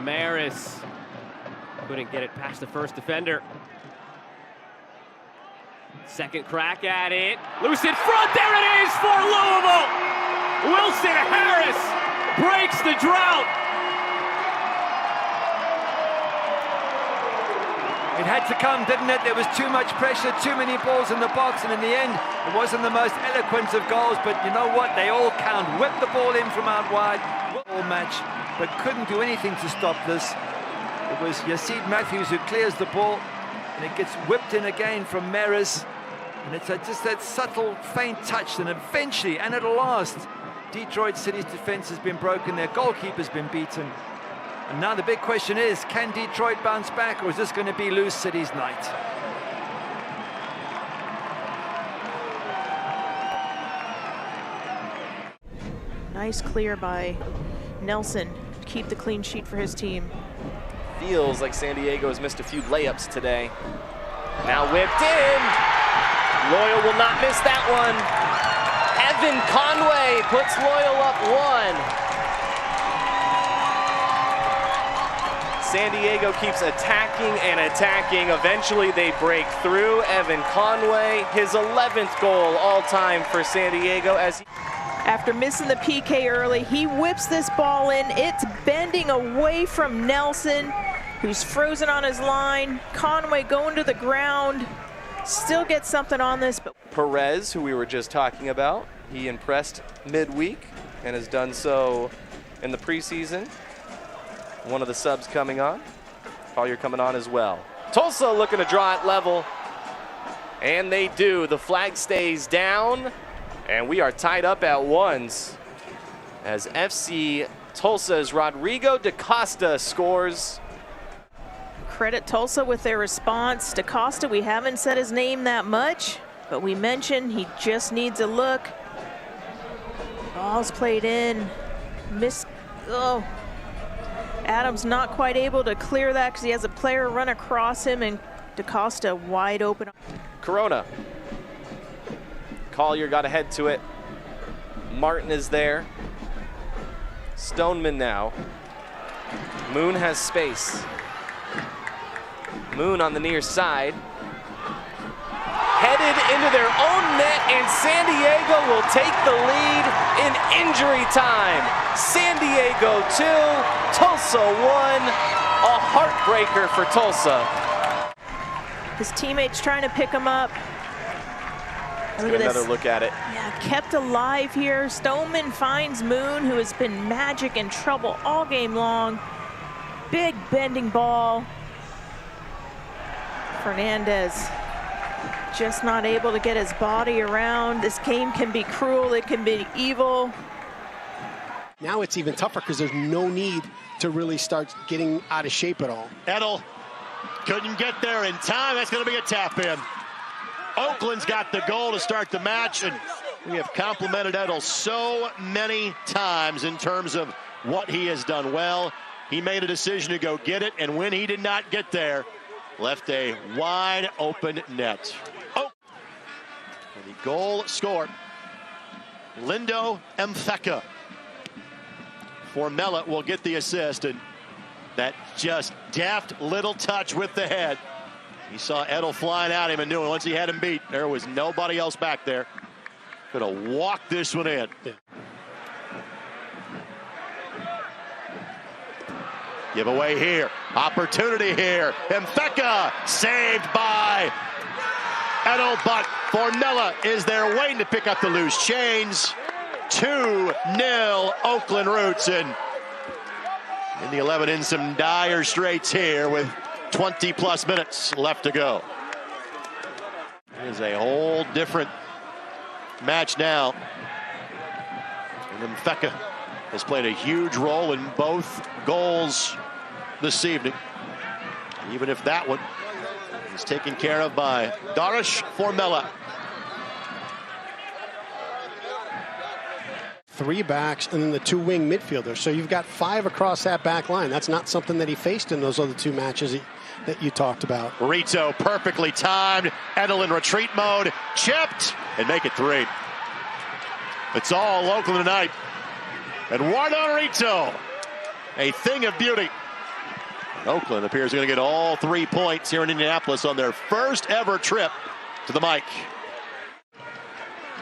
Maris couldn't get it past the first defender. Second crack at it. Loose in front. There it is for Louisville. Wilson Harris breaks the drought. It had to come, didn't it? There was too much pressure, too many balls in the box, and in the end, it wasn't the most eloquent of goals, but you know what? They all count. Whipped the ball in from out wide, all match, but couldn't do anything to stop this. It was Yasid Matthews who clears the ball, and it gets whipped in again from Maris. And it's just that subtle, faint touch, and eventually, and at last, Detroit City's defense has been broken, their goalkeeper's been beaten. And now the big question is, can Detroit bounce back, or is this going to be Lose City's night? Nice clear by Nelson to keep the clean sheet for his team. Feels like San Diego has missed a few layups today. Now whipped in. Loyal will not miss that one. Evan Conway puts Loyal up 1. San Diego keeps attacking and attacking. Eventually they break through. Evan Conway, his 11th goal all time for San Diego. After missing the PK early, he whips this ball in. It's bending away from Nelson, who's frozen on his line. Conway going to the ground. Still gets something on this. But Perez, who we were just talking about, he impressed midweek and has done so in the preseason. One of the subs coming on. Collier coming on as well. Tulsa looking to draw it level. And they do. The flag stays down. And we are tied up at ones as FC Tulsa's Rodrigo da Costa scores. Credit Tulsa with their response. Da Costa, we haven't said his name that much, but we mentioned he just needs a look. Ball's played in. Oh. Adams not quite able to clear that because he has a player run across him, and Da Costa wide open. Corona. Collier got ahead to it. Martin is there. Stoneman now. Moon has space. Moon on the near side. Headed into their own net, and San Diego will take the lead in injury time. San Diego 2, Tulsa 1. A heartbreaker for Tulsa. His teammates trying to pick him up. Look at another look at it. Yeah, kept alive here. Stoneman finds Moon, who has been magic in trouble all game long. Big bending ball. Fernandez just not able to get his body around. This game can be cruel, it can be evil. Now it's even tougher because there's no need to really start getting out of shape at all. Edel couldn't get there in time. That's going to be a tap in. Oakland's got the goal to start the match, and we have complimented Edel so many times in terms of what he has done well. He made a decision to go get it, and when he did not get there, left a wide open net. Oh, and the goal scored. Lindo Mfeka. Formella will get the assist, and that just deft little touch with the head. He saw Edel flying at him and knew once he had him beat, there was nobody else back there. Could have walked this one in. Yeah. Give away here. Opportunity here. Mfeka saved by Edel, but Formella is there waiting to pick up the loose chains. 2-0 Oakland Roots, and in the 11 in some dire straits here with 20+ minutes left to go. It is a whole different match now. And Mfeka has played a huge role in both goals this evening, even if that one is taken care of by Dariusz Formella. 3 backs and then the 2 wing midfielders. So you've got 5 across that back line. That's not something that he faced in those other 2 matches that you talked about. Rito perfectly timed. Edel in retreat mode. Chipped and make it 3. It's all Oakland tonight. And Rito, a thing of beauty. Oakland appears going to get all 3 points here in Indianapolis on their first ever trip to the mic.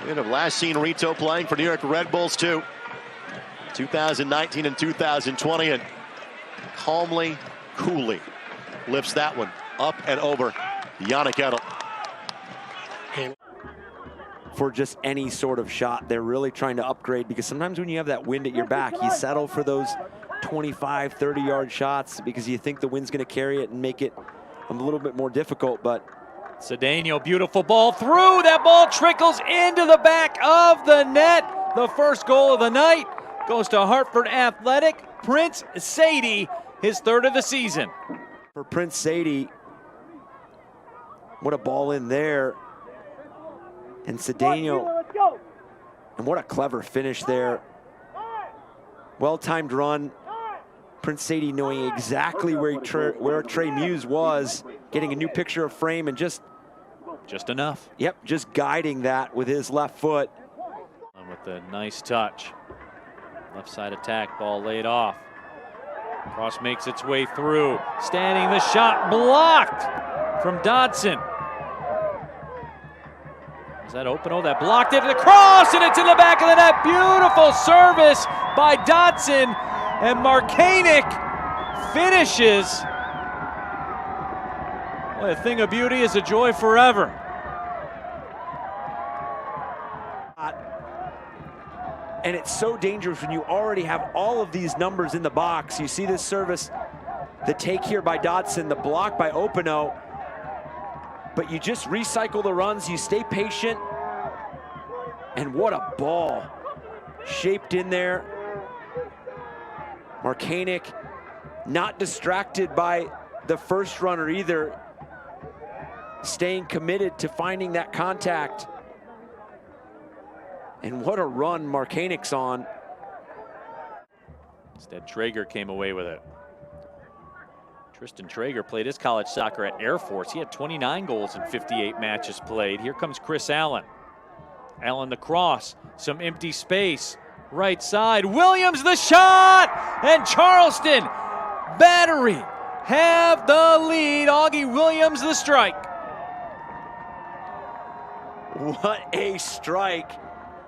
We have last seen Rito playing for New York Red Bulls too. 2019 and 2020, and calmly, coolly lifts that one up and over Yannick Edel. For just any sort of shot, they're really trying to upgrade, because sometimes when you have that wind at your back, you settle for those 25, 30-yard shots because you think the wind's going to carry it and make it a little bit more difficult. But Saydee, beautiful ball through. That ball trickles into the back of the net. The first goal of the night goes to Hartford Athletic. Prince Saydee, his third of the season. For Prince Saydee, what a ball in there. And Saydee, and what a clever finish there. Well-timed run. Prince Saydee knowing exactly where Trey Muse was, getting a new picture of frame, and just enough. Yep, just guiding that with his left foot. And with a nice touch. Left side attack, ball laid off. Cross makes its way through. Standing the shot, blocked from Dodson. Is that open? Oh, that blocked it. The cross, and it's in the back of the net. Beautiful service by Dodson, and Markanich finishes. What a thing of beauty, is a joy forever. And it's so dangerous when you already have all of these numbers in the box. You see this service, the take here by Dodson, the block by Openo, but you just recycle the runs, you stay patient, and what a ball. Shaped in there. Markanich not distracted by the first runner either, staying committed to finding that contact. And what a run Markanich's on. Instead, Traeger came away with it. Tristan Traeger played his college soccer at Air Force. He had 29 goals in 58 matches played. Here comes Chris Allen. Allen the cross, some empty space. Right side, Williams the shot! And Charleston Battery have the lead. Augie Williams the strike. What a strike.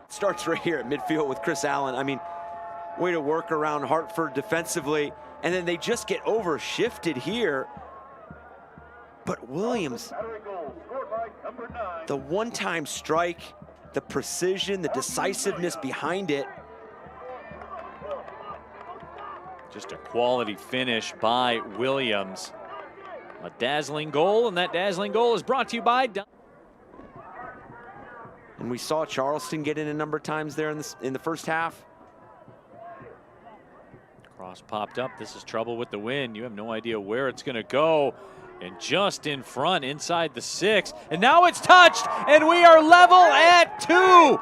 Starts right here at midfield with Chris Allen. I mean, way to work around Hartford defensively. And then they just get over-shifted here. But Williams, the one-time strike, the precision, the decisiveness behind it. Just a quality finish by Williams. A dazzling goal, and that dazzling goal is brought to you by And we saw Charleston get in a number of times there in the first half. Cross popped up. This is trouble with the wind. You have no idea where it's going to go. And just in front, inside the 6. And now it's touched, and we are level at 2.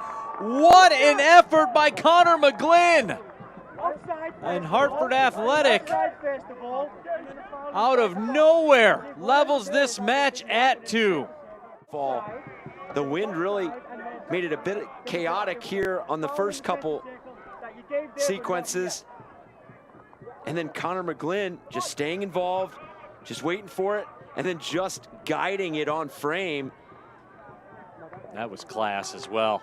What an effort by Conor McGlynn. And Hartford Athletic, out of nowhere, levels this match at 2. The wind really made it a bit chaotic here on the first couple sequences. And then Conor McGlynn just staying involved, just waiting for it, and then just guiding it on frame. That was class as well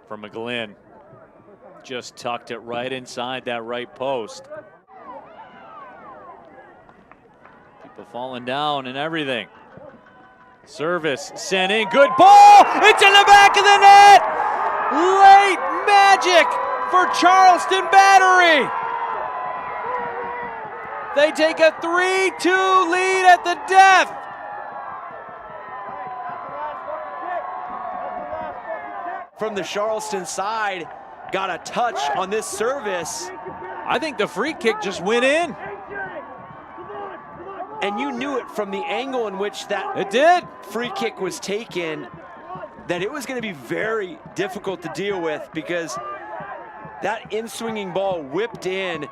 for McGlynn. Just tucked it right inside that right post. People falling down and everything. Service sent in, good ball! It's in the back of the net! Late magic for Charleston Battery! They take a 3-2 lead at the death. From the Charleston side, got a touch on this service. I think the free kick just went in. And you knew it from the angle in which that free kick was taken, that it was going to be very difficult to deal with, because that in-swinging ball whipped in.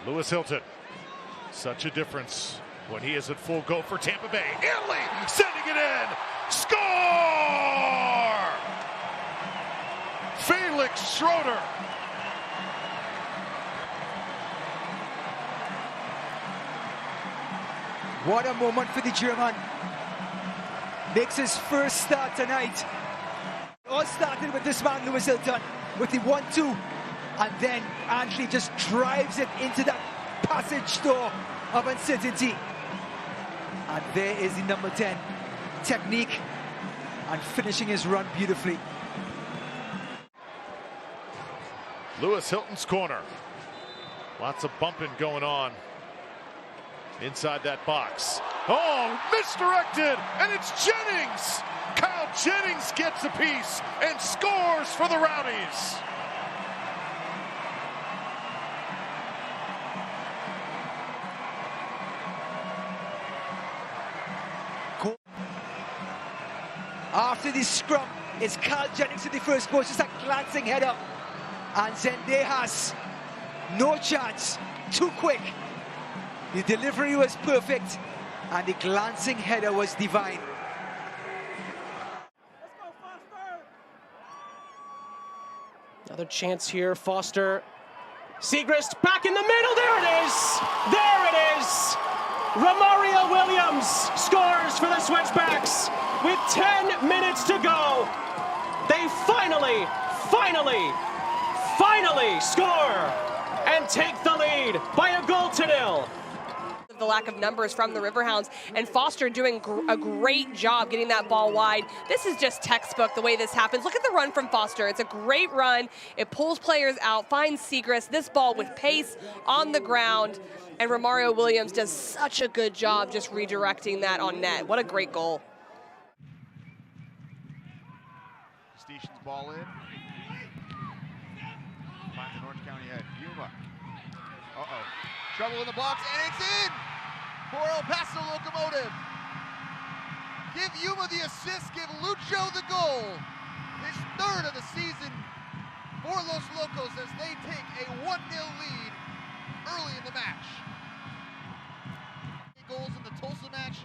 Lewis Hilton, such a difference when he is at full go for Tampa Bay. Italy sending it in. Score! Felix Schröter What a moment for the German. Makes his first start tonight. It all started with this man, Lewis Hilton, with the 1-2. And then Angley just drives it into that passage door of uncertainty. And there is the number 10. Technique and finishing his run beautifully. Lewis Hilton's corner. Lots of bumping going on inside that box. Oh, misdirected, and it's Jennings. Cal Jennings gets a piece and scores for the Rowdies. After the scrum, it's Cal Jennings in the first post, just a glancing header. And Zendejas, no chance, too quick. The delivery was perfect, and the glancing header was divine. Another chance here, Foster. Siegrist back in the middle, there it is! There it is! Romario Williams scores for the Switchbacks with 10 minutes to go. They finally score and take the lead by a 1-0. The lack of numbers from the Riverhounds, and Foster doing a great job getting that ball wide. This is just textbook the way this happens. Look at the run from Foster. It's a great run. It pulls players out, finds Siegrist. This ball with pace on the ground, and Romario Williams does such a good job just redirecting that on net. What a great goal. Station's ball in. Finds an Orange County head. Yuma. Uh-oh. Trouble in the box, and it's in! For El Paso Locomotive. Give Yuma the assist, give Lucho the goal. His third of the season for Los Locos as they take a 1-0 lead early in the match. 8 goals in the Tulsa match,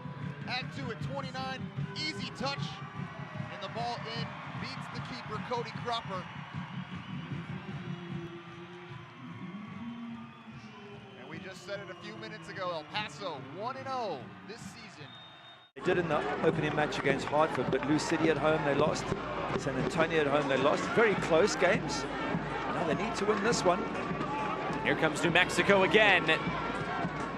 add to it 29, easy touch, and the ball in, beats the keeper, Cody Cropper. We just said it a few minutes ago, El Paso 1-0 this season. They did in the opening match against Hartford, but Lou City at home they lost. San Antonio at home they lost. Very close games. Now they need to win this one. Here comes New Mexico again.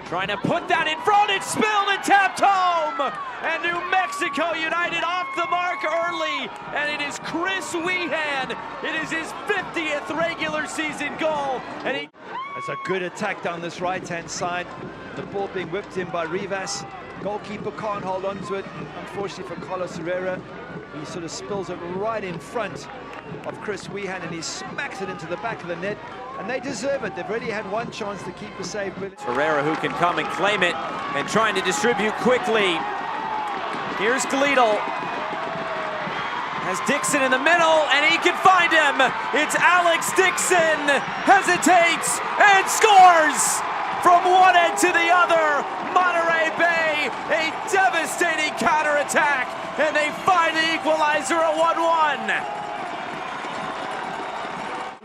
Trying to put that in front, it's spilled and tapped home! And New Mexico United off the mark early, and it is Chris Wehan. It is his 50th regular season goal, and he... That's a good attack down this right-hand side. The ball being whipped in by Rivas. Goalkeeper can't hold on to it. Unfortunately for Carlos Herrera, he sort of spills it right in front of Chris Wehan, and he smacks it into the back of the net. And they deserve it. They've already had one chance to keep the save. Herrera who can come and claim it and trying to distribute quickly. Here's Gleadle. Has Dixon in the middle, and he can find him. It's Alex Dixon, hesitates, and scores! From one end to the other, Monterey Bay, a devastating counterattack, and they find the equalizer at 1-1.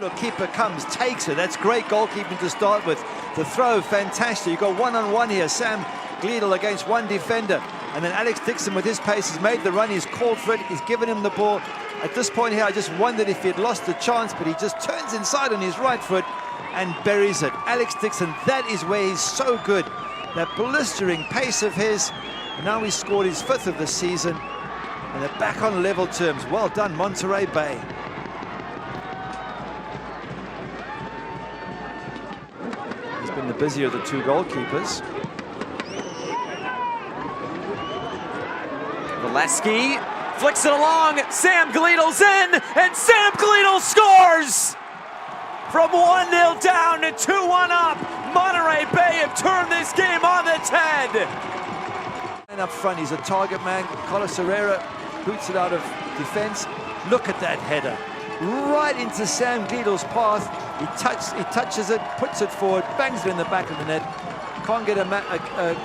Look, keeper comes, takes it. That's great goalkeeping to start with. The throw, fantastic. You've got one-on-one here. Sam Gleadle against one defender. And then Alex Dixon with his pace has made the run. He's called for it. He's given him the ball. At this point here, I just wondered if he had lost the chance, but he just turns inside on his right foot and buries it. Alex Dixon, that is where he's so good. That blistering pace of his. And now he's scored his 5th of the season. And they're back on level terms. Well done, Monterey Bay. He's been the busier of the two goalkeepers. Volesky flicks it along, Sam Gleadle's in, and Sam Gleadle scores! From 1-0 down to 2-1 up, Monterey Bay have turned this game on its head. And up front, he's a target man. Carlos Herrera boots it out of defense. Look at that header. Right into Sam Gleadle's path. He touches it, puts it forward, bangs it in the back of the net. Can't get a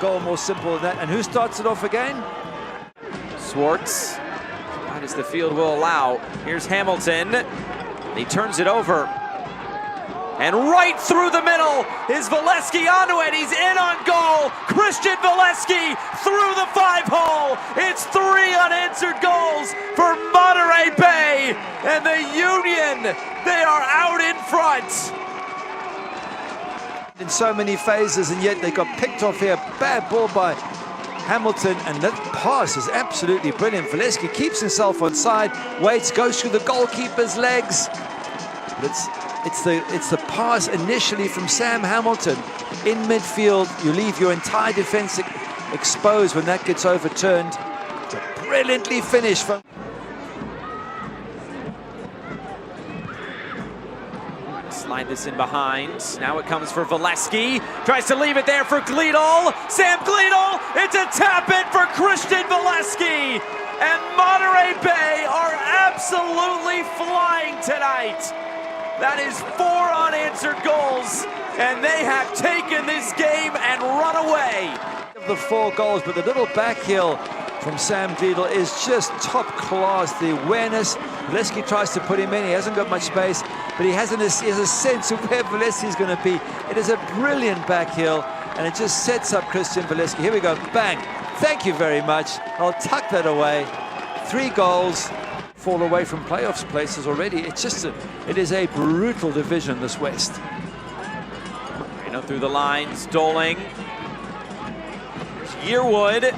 goal more simple than that. And who starts it off again? Swartz, about as the field will allow. Here's Hamilton. He turns it over. And right through the middle is Volesky onto it. He's in on goal. Christian Volesky through the 5-hole. It's 3 unanswered goals for Monterey Bay. And the Union, they are out in front. In so many phases, and yet they got picked off here. Bad ball by Hamilton, and that pass is absolutely brilliant. Volesky keeps himself on side, waits, goes through the goalkeeper's legs. But it's the pass initially from Sam Hamilton in midfield. You leave your entire defense exposed when that gets overturned. Brilliantly finished from... Slide this in behind. Now it comes for Volesky. Tries to leave it there for Gleadle. Sam Gleadle. It's a tap-in for Christian Volesky. And Monterey Bay are absolutely flying tonight. That is 4 unanswered goals. And they have taken this game and run away. The 4 goals, but the little back heel from Sam Gleadle is just top class. The awareness. Volesky tries to put him in. He hasn't got much space, but he has a sense of where Volesky is going to be. It is a brilliant back heel, and it just sets up Christian Volesky. Here we go. Bang. Thank you very much. I'll tuck that away. 3 goals. Fall away from playoffs places already. It's just it is a brutal division, this West. Rito through the lines. Doling. Yearwood.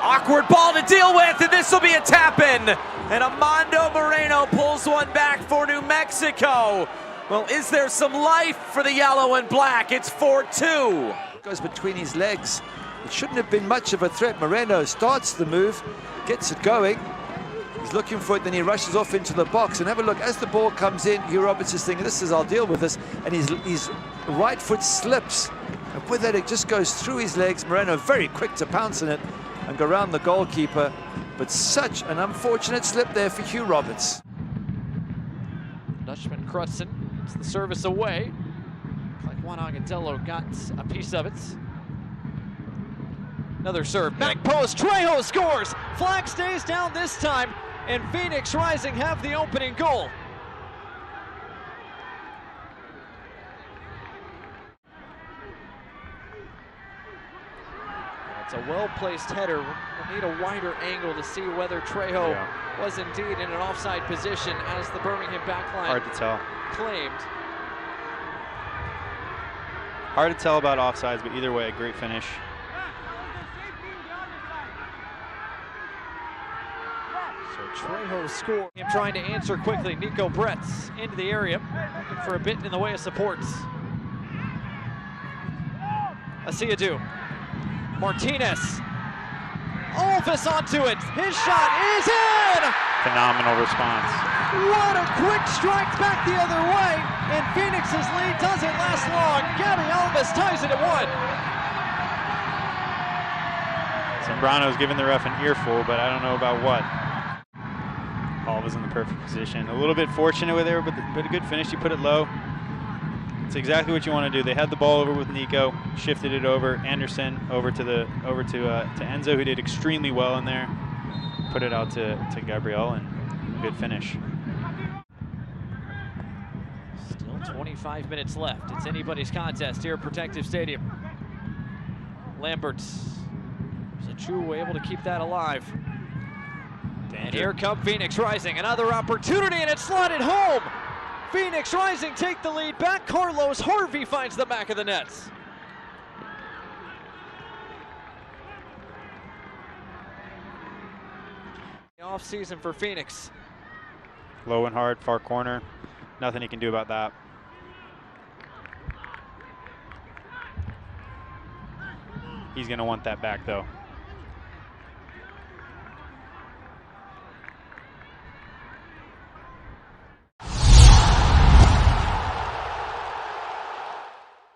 Awkward ball to deal with, and this will be a tap-in. And Amando Moreno pulls one back for New Mexico. Well, is there some life for the yellow and black? It's 4-2. Goes between his legs. It shouldn't have been much of a threat. Moreno starts the move, gets it going. He's looking for it, then he rushes off into the box. And have a look, as the ball comes in, Hugh Roberts is thinking, I'll deal with this. And his right foot slips. And with that, it just goes through his legs. Moreno very quick to pounce on it and go around the goalkeeper. But such an unfortunate slip there for Hugh Roberts. Dutchman Crutzen, it's the service away. Like Juan Agadello got a piece of it. Another serve, back post, Trejo scores! Flag stays down this time, and Phoenix Rising have the opening goal. It's a well-placed header. We'll need a wider angle to see whether Trejo was indeed in an offside position as the Birmingham backline hard to tell. Claimed. Hard to tell about offsides, but either way, a great finish. So Trejo scored. Him trying to answer quickly. Nico Bretz into the area, looking for a bit in the way of supports. Asiadu. Martinez. Olvis onto it. His shot is in! Phenomenal response. What a quick strike back the other way, and Phoenix's lead doesn't last long. Gabby Olvis ties it at 1. Zambrano's giving the ref an earful, but I don't know about what. Olvis in the perfect position. A little bit fortunate with there, but a good finish. He put it low. It's exactly what you want to do. They had the ball over with Nico, shifted it over. Anderson over to Enzo, who did extremely well in there. Put it out to Gabriel, and good finish. Still 25 minutes left. It's anybody's contest here at Protective Stadium. Lambert's Zachu able to keep that alive. And here come Phoenix Rising. Another opportunity, and it's slotted home. Phoenix Rising take the lead back. Carlos Harvey finds the back of the nets. Off season for Phoenix. Low and hard, far corner. Nothing he can do about that. He's going to want that back, though.